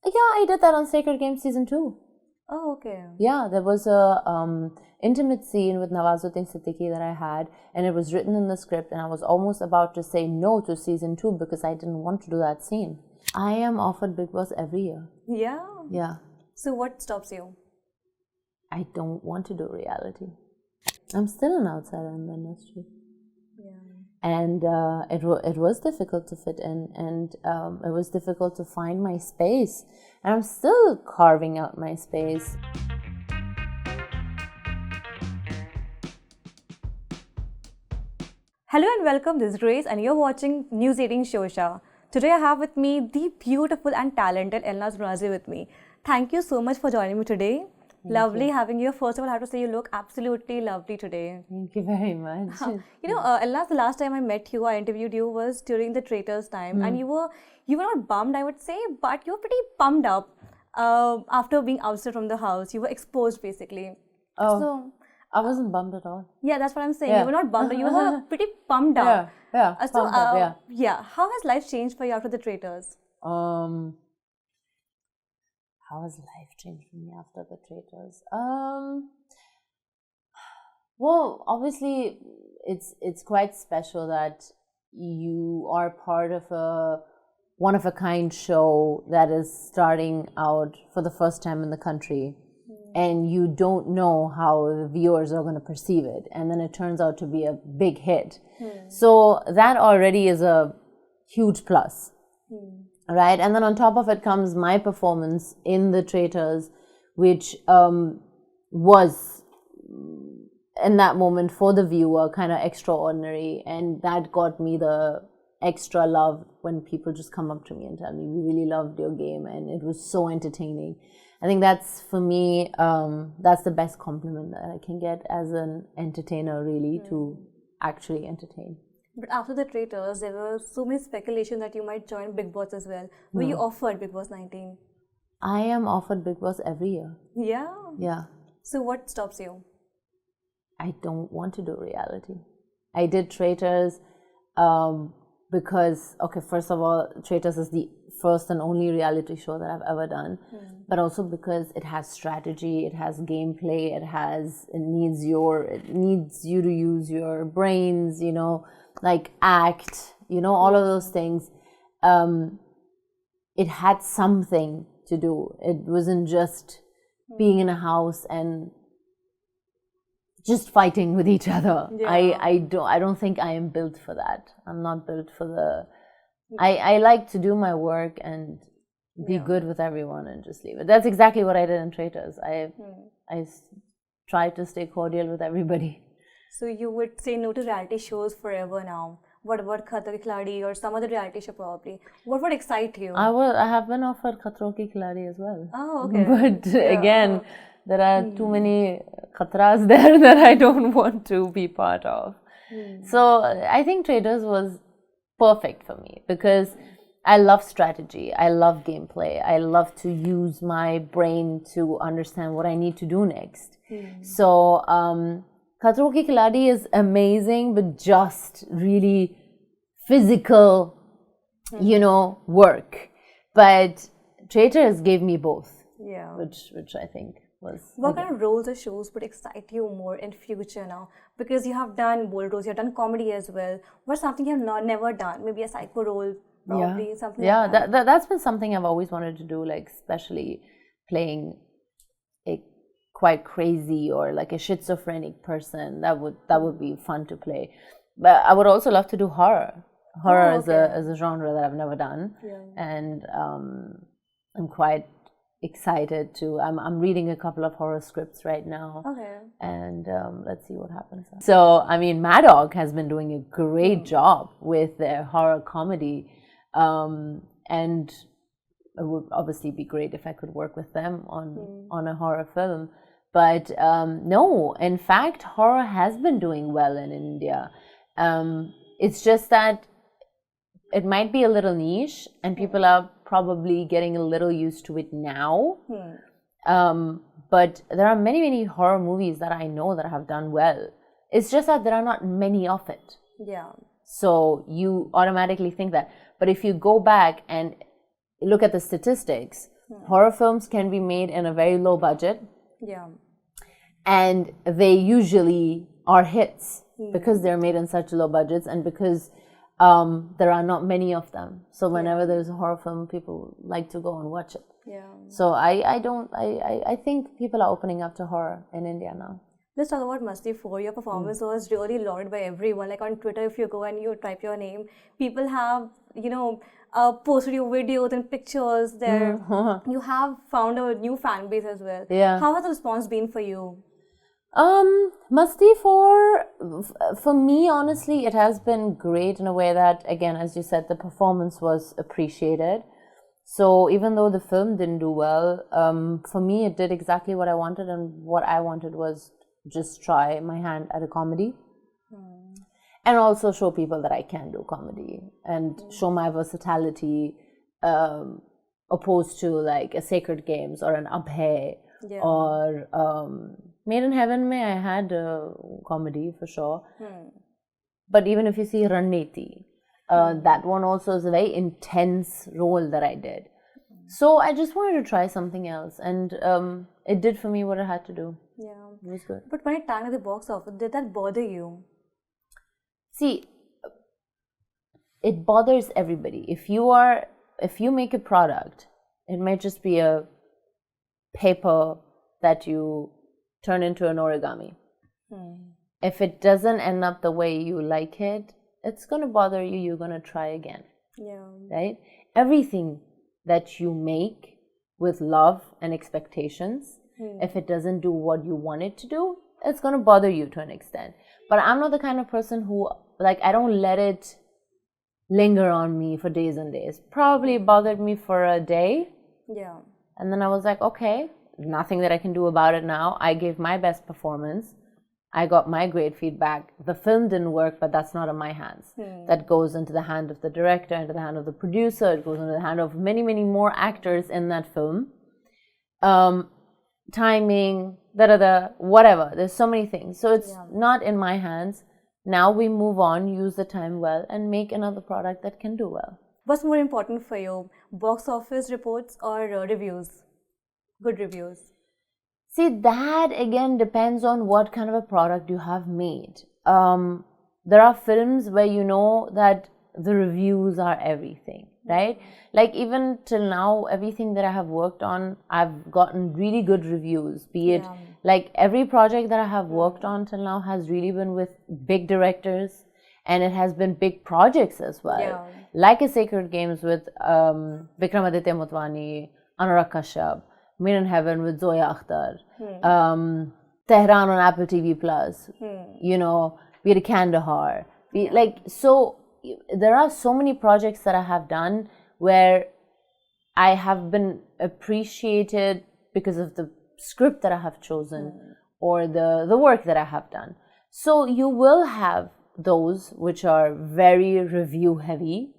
Yeah, I did that on Sacred Games Season 2. Oh, okay. Yeah, there was a intimate scene with Nawazuddin Siddiqui that I had, and it was written in the script, and I was almost about to say no to Season 2 because I didn't want to do that scene. I am offered Bigg Boss every year. Yeah? Yeah. So what stops you? I don't want to do reality. I'm still an outsider in the industry. Yeah. And it was difficult to fit in, and it was difficult to find my space. And I'm still carving out my space. Hello and welcome, this is Grace and you're watching News 18 Showsha. Today I have with me the beautiful and talented Elnaaz Norouzi with me. Thank you so much for joining me today. Lovely having you. First of all, I have to say you look absolutely lovely today. Thank you very much. Elnaaz, the last time I met you, I interviewed you was during the Traitors time, and you were not bummed, I would say, but you were pretty pumped up after being ousted from the house. You were exposed, basically. Oh, so, I wasn't bummed at all. Yeah, that's what I'm saying. Yeah. You were not bummed. You were pretty pumped up. Yeah, pumped up, yeah. Yeah. How has life changed for you after the Traitors? How has life changed for me after the Traitors? Well, obviously, it's quite special that you are part of a one-of-a-kind show that is starting out for the first time in the country, and you don't know how the viewers are going to perceive it, and then it turns out to be a big hit. So that already is a huge plus. Right, and then on top of it comes my performance in the Traitors, which was in that moment for the viewer kind of extraordinary, and that got me the extra love when people just come up to me and tell me, we really loved your game and it was so entertaining. I think that's, for me, that's the best compliment that I can get as an entertainer, really, to actually entertain. But after the Traitors, there was so many speculation that you might join Bigg Boss as well. Were you offered Bigg Boss 19? I am offered Bigg Boss every year. Yeah? Yeah. So what stops you? I don't want to do reality. I did Traitors because, okay, first of all, Traitors is the first and only reality show that I've ever done, but also because it has strategy, it has gameplay, it needs you to use your brains, like act, all of those things. It had something to do. It wasn't just being in a house and just fighting with each other. Yeah. I don't think I am built for that. I'm not built for the... I like to do my work and be good with everyone and just leave it. That's exactly what I did in Traitors. I tried to stay cordial with everybody. So you would say no to reality shows forever now. What about Khatro Ki Khiladi or some other reality show probably? What would excite you? I have been offered Khatro Ki Khiladi as well. Oh, okay. But again, there are too many khatras there that I don't want to be part of. So I think Traitors was perfect for me because I love strategy, I love gameplay, I love to use my brain to understand what I need to do next. So Khatro Ki Khiladi is amazing, but just really physical, work. But Traitors gave me both, which I think was... What kind of roles or shows would excite you more in future now? Because you have done bold roles, you have done comedy as well. What's something you have never done? Maybe a psycho role, probably, something like that. That's been something I've always wanted to do, like especially playing a quite crazy or like a schizophrenic person. That would be fun to play. But I would also love to do horror. Horror is a genre that I've never done, and I'm quite excited to. I'm reading a couple of horror scripts right now, and let's see what happens. So I mean, Mad Dog has been doing a great job with their horror comedy, and it would obviously be great if I could work with them on a horror film. But no, in fact, horror has been doing well in India. It's just that it might be a little niche, and people are probably getting a little used to it now. But there are many, many horror movies that I know that have done well. It's just that there are not many of it. Yeah. So you automatically think that. But if you go back and look at the statistics, Horror films can be made in a very low budget. Yeah. And they usually are hits because they're made in such low budgets and because there are not many of them. So whenever there's a horror film, people like to go and watch it. Yeah. So I think people are opening up to horror in India now. Let's talk about Masti 4. Your performance was really lauded by everyone. Like on Twitter, if you go and you type your name, people have, posted your videos and pictures there. You have found a new fan base as well. Yeah. How has the response been for you? Masti 4, for me, honestly, it has been great in a way that, again, as you said, the performance was appreciated. So even though the film didn't do well, for me, it did exactly what I wanted, and what I wanted was just try my hand at a comedy and also show people that I can do comedy and show my versatility, opposed to like a Sacred Games or an Abhay or Made in Heaven I had comedy for sure. But even if you see Ranneti, that one also is a very intense role that I did. So I just wanted to try something else, and it did for me what it had to do. Yeah. It was good. But when it tagged at the box office, did that bother you? See, it bothers everybody. If you make a product, it may just be a paper that you turn into an origami. If it doesn't end up the way you like it, it's going to bother you. You're going to try again. Yeah. Right? Everything that you make with love and expectations, if it doesn't do what you want it to do, it's going to bother you to an extent. But I'm not the kind of person who, like, I don't let it linger on me for days and days. Probably bothered me for a day. Yeah. And then I was like, okay, nothing that I can do about it now. I gave my best performance. I got my great feedback. The film didn't work, but that's not in my hands. That goes into the hand of the director, into the hand of the producer. It goes into the hand of many, many more actors in that film. Timing, whatever. There's so many things. So it's not in my hands. Now we move on, use the time well, and make another product that can do well. What's more important for you? Box office reports or reviews? Good reviews. See, that again depends on what kind of a product you have made. There are films where you know that the reviews are everything, right? Like even till now, everything that I have worked on, I've gotten really good reviews. Be it like every project that I have worked on till now has really been with big directors, and it has been big projects as well. Like a Sacred Games with Vikramaditya Motwani, Anurag Kashyap, Made in Heaven with Zoya Akhtar, Tehran on Apple TV Plus, we had Kandahar. So there are so many projects that I have done where I have been appreciated because of the script that I have chosen or the work that I have done. So you will have those which are very review heavy,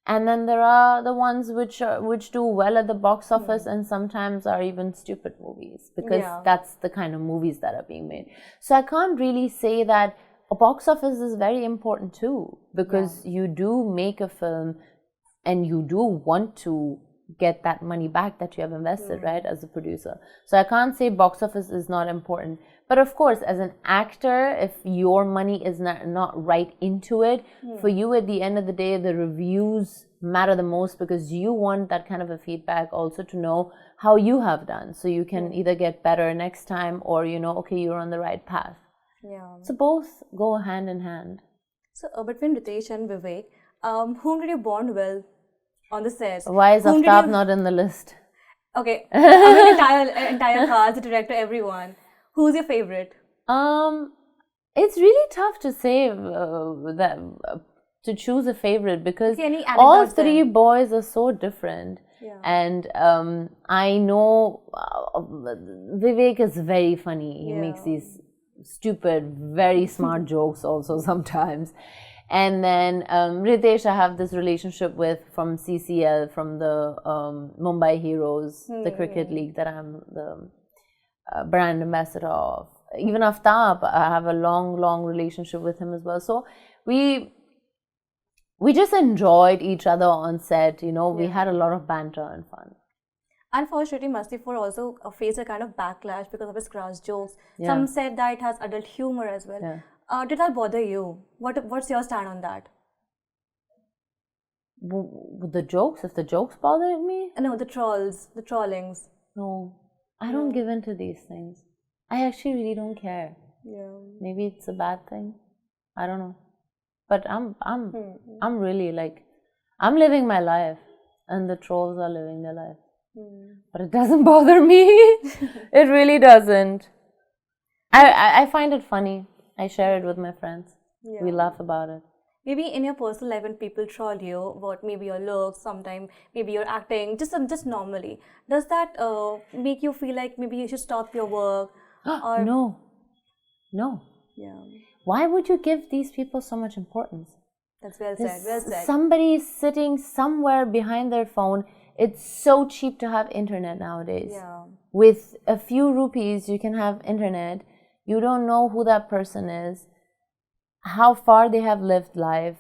and then there are the ones which do well at the box office and sometimes are even stupid movies, because that's the kind of movies that are being made. So I can't really say that a box office is very important too, because you do make a film and you do want to get that money back that you have invested, right, as a producer. So I can't say box office is not important. But of course, as an actor, if your money is not right into it, for you at the end of the day, the reviews matter the most, because you want that kind of a feedback also to know how you have done. So you can either get better next time or, okay, you're on the right path. So both go hand in hand. So between Ritesh and Vivek, whom did you bond well on the set? Why is Aftab not in the list? Okay, the entire cast, the director, everyone. Who's your favorite? It's really tough to say to choose a favorite, because all three boys are so different. And I know Vivek is very funny. He makes these stupid, very smart jokes also sometimes. And then Ritesh, I have this relationship with from CCL, from the Mumbai Heroes, the cricket league that I'm the brand ambassador of. Even Aftab, I have a long relationship with him as well. So we just enjoyed each other on set. We had a lot of banter and fun. Unfortunately, Mustafa also faced a kind of backlash because of his crass jokes. Yeah. Some said that it has adult humor as well. Yeah. Did that bother you? What's your stand on that? The jokes, if the jokes bothered me? No, the trolls, the trollings. No, I don't give in to these things. I actually really don't care. Yeah. Maybe it's a bad thing. I don't know. But I'm really like, I'm living my life, and the trolls are living their life. But it doesn't bother me. It really doesn't. I find it funny. I share it with my friends. Yeah. We laugh about it. Maybe in your personal life when people troll you, what maybe your looks, sometimes maybe you're acting, just normally. Does that make you feel like maybe you should stop your work? Or No. Yeah. Why would you give these people so much importance? That's well said. Well said. Somebody sitting somewhere behind their phone. It's so cheap to have internet nowadays. Yeah. With a few rupees, you can have internet. You don't know who that person is, how far they have lived life,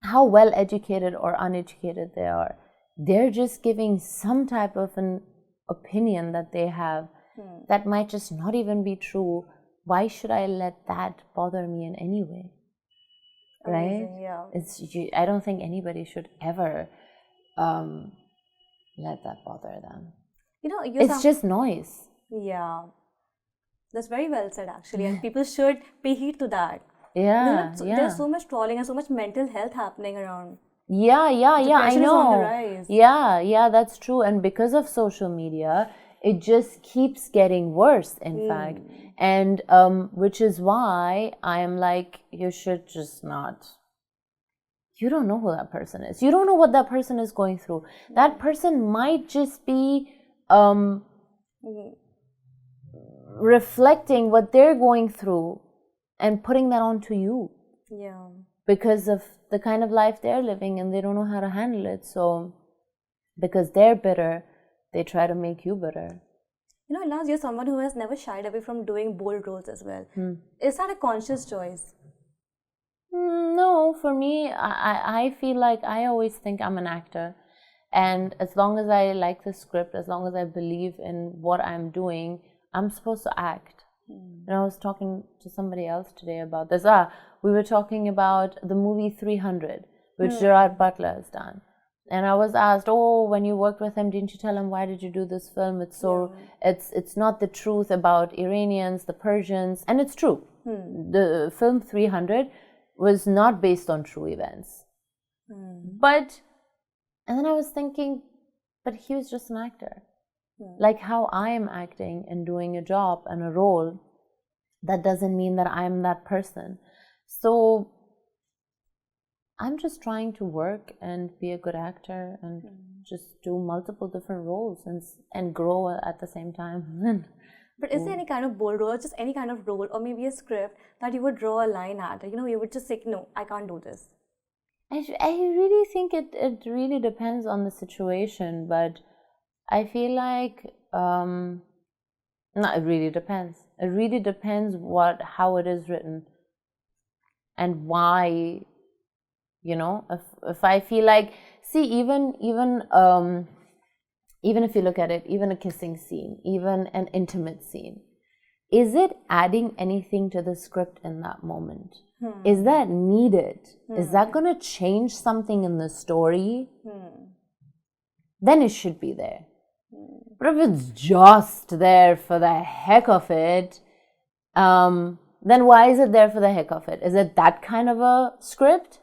how well educated or uneducated they are. They're just giving some type of an opinion that they have that might just not even be true. Why should I let that bother me in any way? Right? Amazing, yeah. I don't think anybody should ever let that bother them. You know, it's just noise. Yeah. That's very well said, actually. And people should pay heed to that. Yeah, There's so much trolling and so much mental health happening around. Yeah, I know. Is on the rise. Yeah, that's true. And because of social media, it just keeps getting worse, in fact. And which is why I am like, you should just not. You don't know who that person is. You don't know what that person is going through. That person might just be reflecting what they're going through and putting that onto you. Yeah. Because of the kind of life they're living, and they don't know how to handle it. So because they're bitter, they try to make you bitter. You know, Elnaaz, you're someone who has never shied away from doing bold roles as well. Is that a conscious choice? No, for me, I feel like I always think I'm an actor. And as long as I like the script, as long as I believe in what I'm doing, I'm supposed to act. And I was talking to somebody else today about this. We were talking about the movie 300, which Gerard Butler has done. And I was asked, when you worked with him, didn't you tell him, why did you do this film? It's not the truth about Iranians, the Persians. And it's true. The film 300 was not based on true events. And then I was thinking, but he was just an actor. Like how I am acting and doing a job and a role, that doesn't mean that I'm that person. So I'm just trying to work and be a good actor and just do multiple different roles and grow at the same time. But is there any kind of bold role, or just any kind of role, or maybe a script that you would draw a line at? You know, you would just say, no, I can't do this. I really think it really depends on the situation, but I feel like no, it really depends. It really depends how it is written and why. You know, if I feel like, see, even if you look at it, even a kissing scene, even an intimate scene, is it adding anything to the script in that moment? Is that needed? Is that going to change something in the story? Then it should be there. But if it's just there for the heck of it, then why is it there for the heck of it? Is it that kind of a script?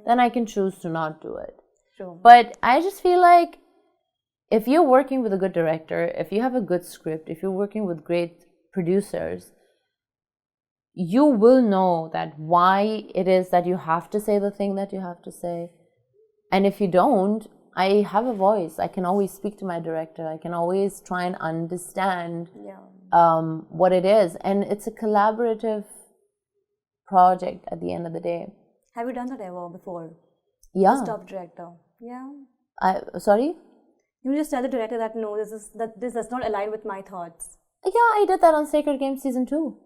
Then I can choose to not do it. True. But I just feel like if you're working with a good director, if you have a good script, if you're working with great producers, you will know that why it is that you have to say the thing that you have to say. And if you don't, I have a voice. I can always speak to my director. I can always try and understand what it is. And it's a collaborative project at the end of the day. Have you done that ever before? Yeah. Just top director. Yeah. Sorry? You just tell the director that no, this does not align with my thoughts. Yeah, I did that on Sacred Games Season 2.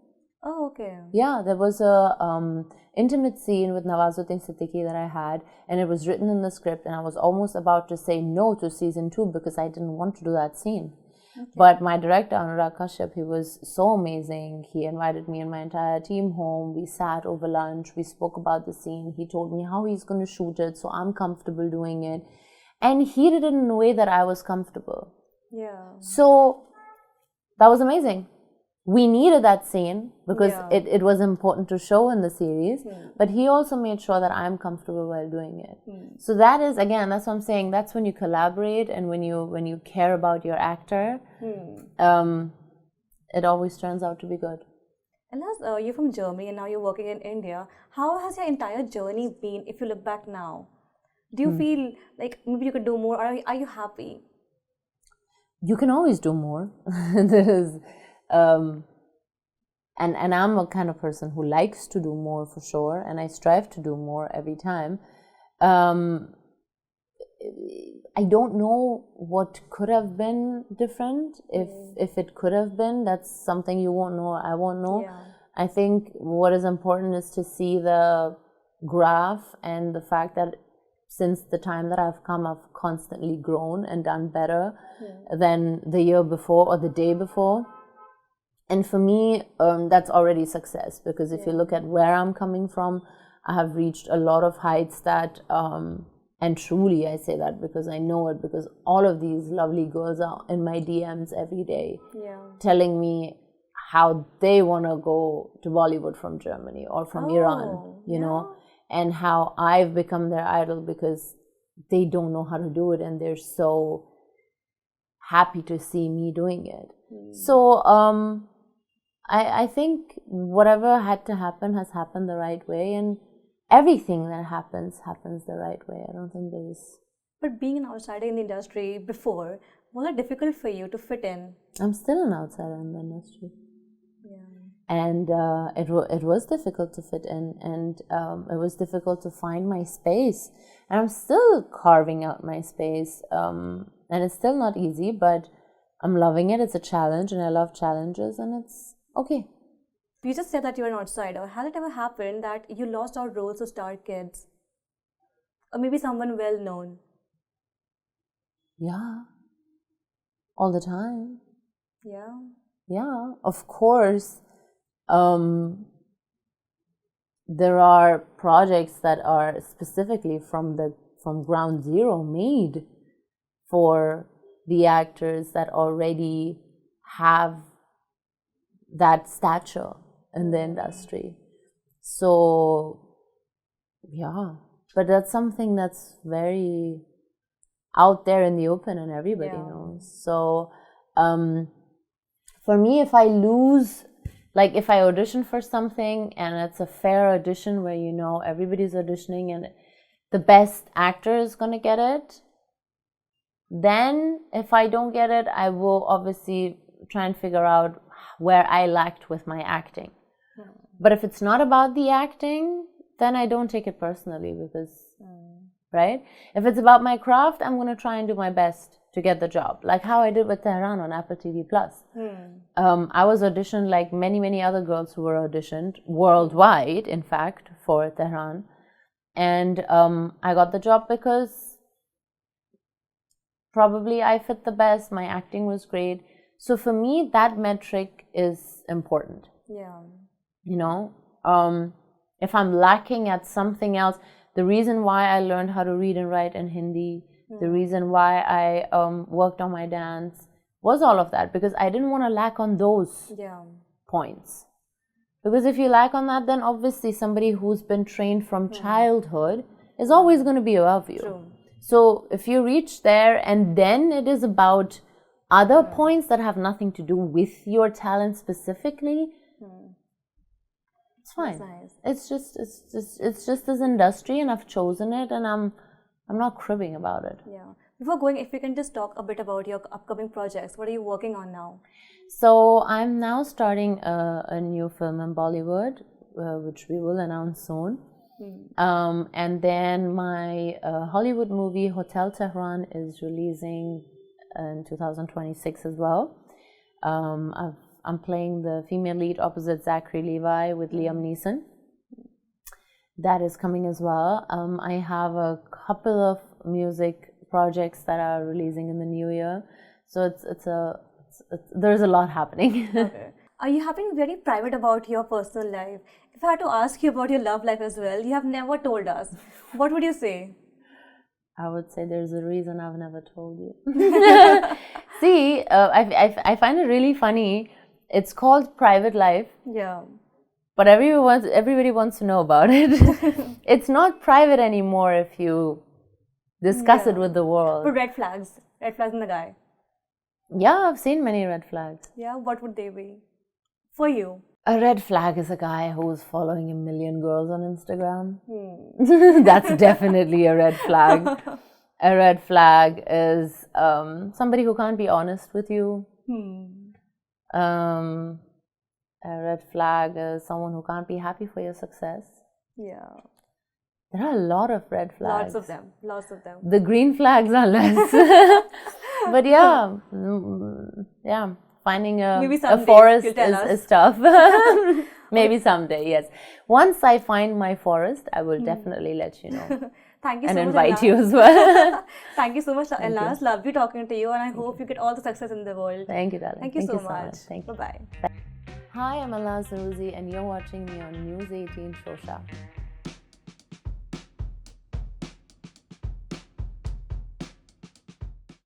Oh, okay. Yeah, there was a intimate scene with Nawazuddin Siddiqui that I had, and it was written in the script, and I was almost about to say no to season 2 because I didn't want to do that scene. Okay. But my director, Anurag Kashyap, he was so amazing. He invited me and my entire team home. We sat over lunch. We spoke about the scene. He told me how he's going to shoot it, so I'm comfortable doing it. And he did it in a way that I was comfortable. Yeah. So that was amazing. We needed that scene because Yeah. it was important to show in the series, but he also made sure that I'm comfortable while doing it. So that is, again, that's what I'm saying, that's when you collaborate and when you care about your actor, it always turns out to be good. And as you're from Germany and now you're working in India, how has your entire journey been if you look back now? Do you feel like maybe you could do more, or are you happy? You can always do more. There's and I'm a kind of person who likes to do more for sure, and I strive to do more every time. I don't know what could have been different. If it could have been, that's something you won't know, I won't know. Yeah. I think what is important is to see the graph and the fact that since the time that I've come, I've constantly grown and done better than the year before or the day before. And for me, that's already success, because if you look at where I'm coming from, I have reached a lot of heights that, and truly I say that because I know it, because all of these lovely girls are in my DMs every day telling me how they want to go to Bollywood from Germany or from Iran, you know, and how I've become their idol because they don't know how to do it and they're so happy to see me doing it. So I think whatever had to happen has happened the right way, and everything that happens the right way. I don't think there's... But being an outsider in the industry before, was it difficult for you to fit in? I'm still an outsider in the industry. Yeah. And it was difficult to fit in, and it was difficult to find my space. And I'm still carving out my space, and it's still not easy, but I'm loving it. It's a challenge, and I love challenges, and it's okay. You just said that you're an outsider. Has it ever happened that you lost out roles to star kids? Or maybe someone well known? Yeah. All the time. Yeah. Yeah, of course. There are projects that are specifically from ground zero made for the actors that already have that stature in the industry. So yeah, but that's something that's very out there in the open and everybody knows. So for me, if I lose, like if I audition for something and it's a fair audition where you know everybody's auditioning and the best actor is going to get it, then if I don't get it, I will obviously try and figure out where I lacked with my acting. But if it's not about the acting, then I don't take it personally because, right? If it's about my craft, I'm going to try and do my best to get the job. Like how I did with Tehran on Apple TV+. I was auditioned like many, many other girls who were auditioned worldwide, in fact, for Tehran. And I got the job because probably I fit the best. My acting was great. So for me, that metric is important. Yeah. You know, if I'm lacking at something else, the reason why I learned how to read and write in Hindi, the reason why I worked on my dance was all of that, because I didn't want to lack on those points. Because if you lack on that, then obviously somebody who's been trained from childhood is always going to be above you. True. So if you reach there and then it is about other points that have nothing to do with your talent specifically, it's fine. That's nice. It's just this industry, and I've chosen it, and I'm not cribbing about it. Yeah. Before going, if we can just talk a bit about your upcoming projects. What are you working on now? So I'm now starting a new film in Bollywood, which we will announce soon. And then my Hollywood movie Hotel Tehran is releasing in 2026 as well. I'm playing the female lead opposite Zachary Levi with Liam Neeson. That is coming as well. I have a couple of music projects that are releasing in the new year. So there's a lot happening. Okay. You have been very private about your personal life. If I had to ask you about your love life as well, you have never told us. What would you say? I would say there's a reason I've never told you. See, I find it really funny. It's called private life. Yeah. But everybody wants to know about it. It's not private anymore if you discuss it with the world. But red flags in the guy. Yeah, I've seen many red flags. Yeah, what would they be for you? A red flag is a guy who's following 1 million girls on Instagram. That's definitely a red flag. A red flag is somebody who can't be honest with you. A red flag is someone who can't be happy for your success. Yeah. There are a lot of red flags. Lots of them. The green flags are less. But yeah, finding a forest is tough. Maybe someday, yes. Once I find my forest, I will definitely let you know. Thank you so and much, invite Elnaaz. you as well. Thank you so much, Elnaaz. Lovely talking to you, and I hope you get all the success in the world. Thank you, darling. Thank you so much. Thank you. Bye-bye. Hi, I'm Elnaaz Norouzi, and you're watching me on News 18 Showsha.